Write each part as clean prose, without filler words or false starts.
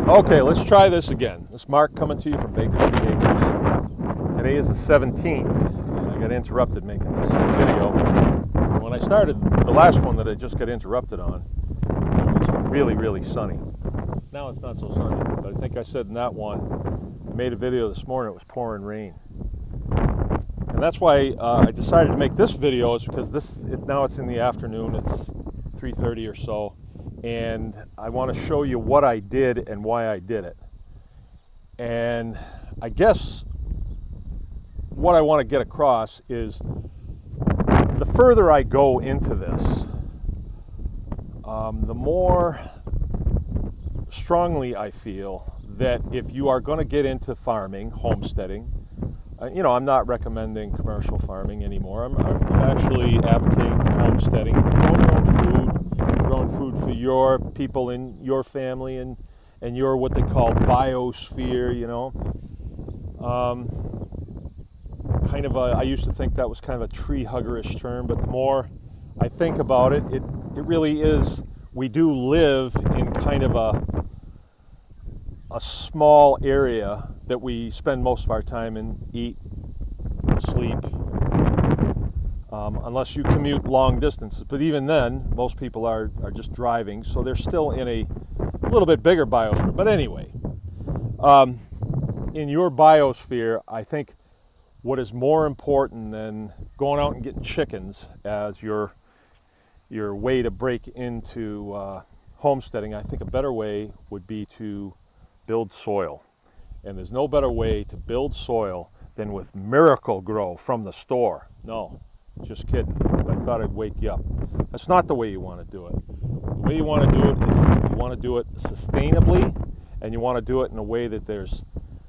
Okay, let's try this again. This is Mark coming to you from Baker Street Acres. Today is the 17th, and I got interrupted making this video. When I started the last one that I just got interrupted on, it was really, really sunny. Now it's not so sunny, but I think I said in that one, I made a video this morning, it was pouring rain. And that's why I decided to make this video, is because now it's in the afternoon, it's 3:30 or so. And I want to show you what I did and why I did it. And I guess what I want to get across is the further I go into this, the more strongly I feel that if you are going to get into farming, homesteading, you know, I'm not recommending commercial farming anymore. I'm actually advocating for homesteading, growing your own food, growing food for your people in your family and your what they call biosphere, you know. I used to think that was kind of a tree huggerish term, but the more I think about it, it really is. We do live in kind of a small area that we spend most of our time in, eat, sleep, unless you commute long distances. But even then, most people are just driving, so they're still in a little bit bigger biosphere. But anyway, in your biosphere, I think what is more important than going out and getting chickens as your way to break into homesteading, I think a better way would be to build soil. And there's no better way to build soil than with Miracle Grow from the store. No, just kidding. I thought I'd wake you up. That's not the way you want to do it. The way you want to do it is you want to do it sustainably, and you want to do it in a way that there's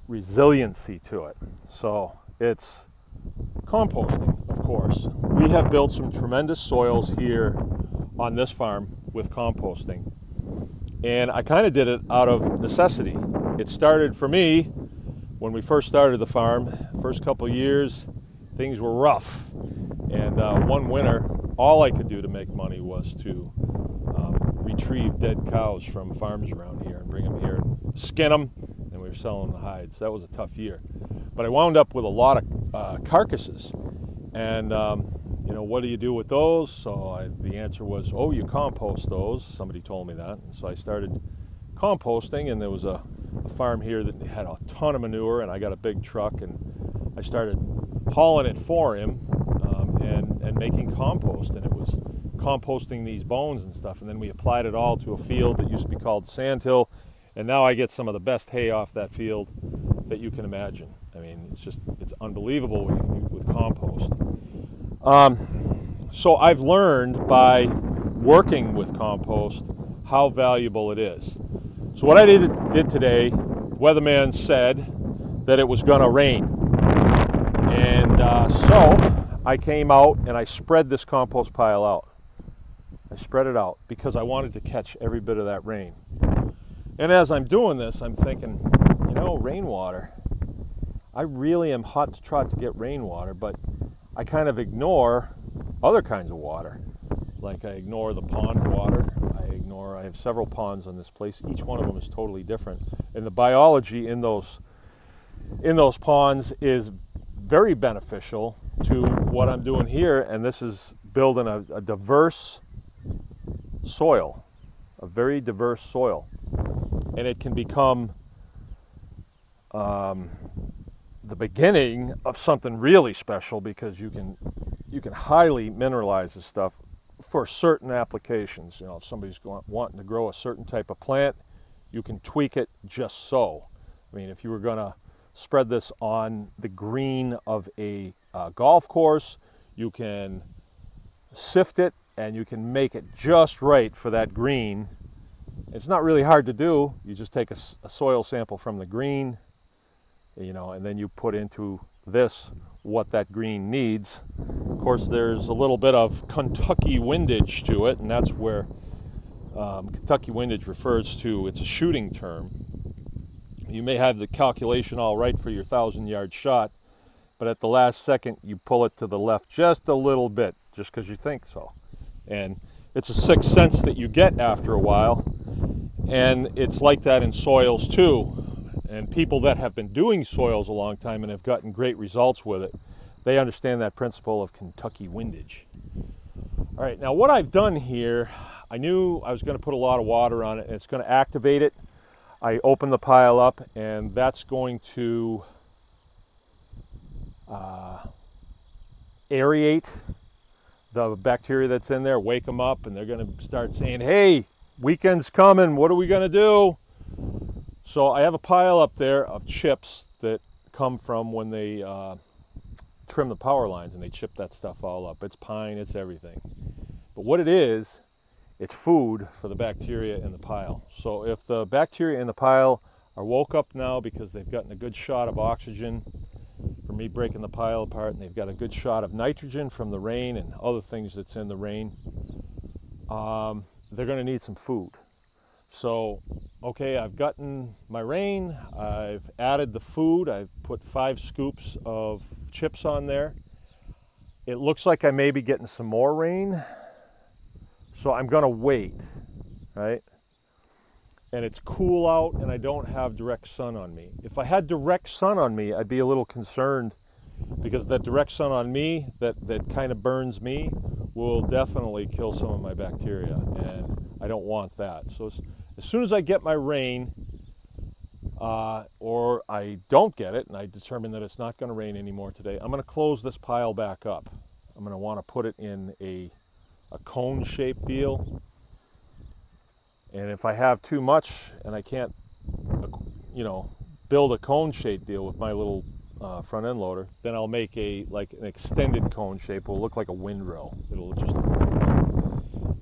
resiliency to it. So it's composting, of course. We have built some tremendous soils here on this farm with composting. And I kind of did it out of necessity. It started for me when we first started the farm. First couple of years, things were rough. And one winter, all I could do to make money was to retrieve dead cows from farms around here and bring them here, skin them, and we were selling the hides. That was a tough year. But I wound up with a lot of carcasses. And you know, what do you do with those? So the answer was, oh, you compost those. Somebody told me that. And so I started composting, and there was a farm here that had a ton of manure, and I got a big truck, and I started hauling it for him and making compost. And it was composting these bones and stuff. And then we applied it all to a field that used to be called Sandhill. And now I get some of the best hay off that field that you can imagine. I mean, it's unbelievable with compost. So I've learned by working with compost how valuable it is. So what I did today, weatherman said that it was going to rain. And so I came out and I spread this compost pile out. I spread it out because I wanted to catch every bit of that rain. And as I'm doing this, I'm thinking, you know, rainwater. I really am hot to trot to get rainwater, but I kind of ignore other kinds of water. Like I ignore the pond water. I have several ponds on this place. Each one of them is totally different. And the biology in those ponds is very beneficial to what I'm doing here. And this is building a diverse soil, a very diverse soil. And it can become the beginning of something really special, because you can highly mineralize this stuff for certain applications. You know, if somebody's wanting to grow a certain type of plant, you can tweak it just so. I mean, if you were going to spread this on the green of a golf course, you can sift it and you can make it just right for that green. It's not really hard to do. You just take a soil sample from the green, you know, and then you put into this what that green needs. Of course, there's a little bit of Kentucky windage to it, and that's where Kentucky windage refers to. It's a shooting term. You may have the calculation all right for your 1,000-yard shot, but at the last second you pull it to the left just a little bit, just because you think so. And it's a sixth sense that you get after a while. And it's like that in soils too. And people that have been doing soils a long time and have gotten great results with it, they understand that principle of Kentucky windage. All right, now what I've done here, I knew I was going to put a lot of water on it and it's going to activate it. I open the pile up and that's going to aerate the bacteria that's in there, wake them up, and they're going to start saying, hey, weekend's coming, what are we going to do? So I have a pile up there of chips that come from when they trim the power lines and they chip that stuff all up. It's pine, it's everything. But what it is, it's food for the bacteria in the pile. So if the bacteria in the pile are woke up now because they've gotten a good shot of oxygen from me breaking the pile apart, and they've got a good shot of nitrogen from the rain and other things that's in the rain, they're going to need some food. So, okay, I've gotten my rain, I've added the food, I've put 5 scoops of chips on there. It looks like I may be getting some more rain, so I'm going to wait, right? And it's cool out and I don't have direct sun on me. If I had direct sun on me, I'd be a little concerned, because that direct sun on me, that kind of burns me, will definitely kill some of my bacteria, and I don't want that. So as soon as I get my rain, or I don't get it, and I determine that it's not going to rain anymore today, I'm going to close this pile back up. I'm going to want to put it in a cone-shaped deal. And if I have too much and I can't, you know, build a cone-shaped deal with my little front end loader, then I'll make like an extended cone shape. It'll look like a windrow. It'll just,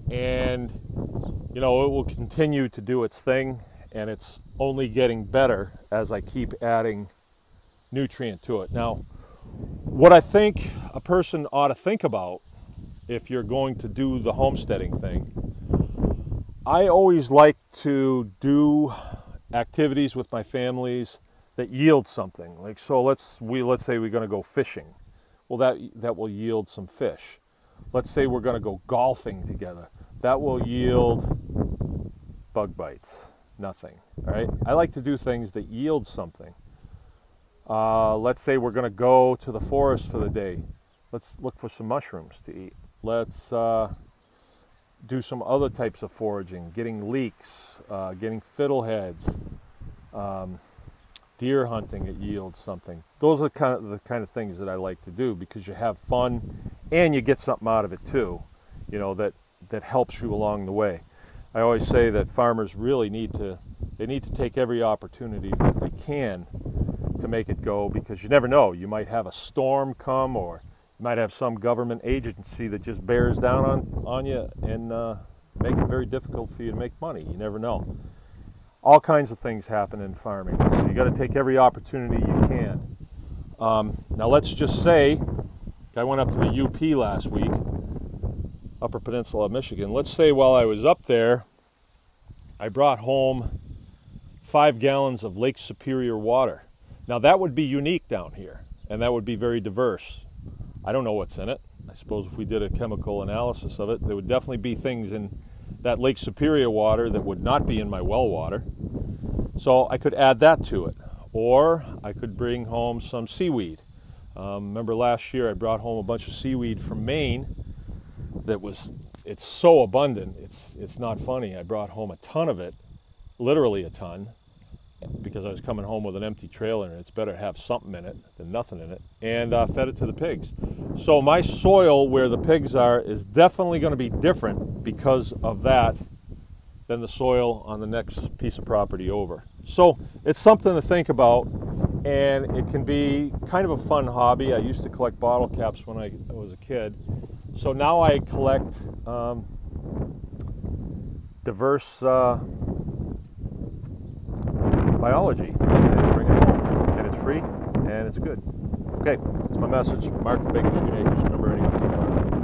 and you know, it will continue to do its thing, and it's only getting better as I keep adding nutrient to it. Now, what I think a person ought to think about if you're going to do the homesteading thing, I always like to do activities with my families that yield something. Like, so let's say we're going to go fishing. Well, that will yield some fish. Let's say we're going to go golfing together. That will yield bug bites. Nothing. All right. I like to do things that yield something. Let's say we're going to go to the forest for the day. Let's look for some mushrooms to eat. Let's do some other types of foraging, getting leeks, getting fiddleheads, deer hunting, it yields something. Those are the kind of things that I like to do, because you have fun and you get something out of it too, you know, that helps you along the way. I always say that farmers really need to take every opportunity that they can to make it go, because you never know. You might have a storm come, or you might have some government agency that just bears down on you and make it very difficult for you to make money. You never know. All kinds of things happen in farming, so you got to take every opportunity you can. Now let's just say I went up to the UP last week, Upper Peninsula of Michigan. Let's say while I was up there, I brought home 5 gallons of Lake Superior water. Now that would be unique down here, and that would be very diverse. I don't know what's in it. I suppose if we did a chemical analysis of it, there would definitely be things in that Lake Superior water that would not be in my well water. So I could add that to it. Or I could bring home some seaweed. Remember last year I brought home a bunch of seaweed from Maine it's so abundant, it's not funny. I brought home a ton of it, literally a ton, because I was coming home with an empty trailer, and it's better to have something in it than nothing in it, and fed it to the pigs. So my soil where the pigs are is definitely going to be different because of that than the soil on the next piece of property over. So it's something to think about, and it can be kind of a fun hobby. I used to collect bottle caps when I was a kid. So now I collect diverse biology and bring it home, and it's free and it's good. Okay, that's my message. Mark from Baker's Green Acres. Remember, anyone too far.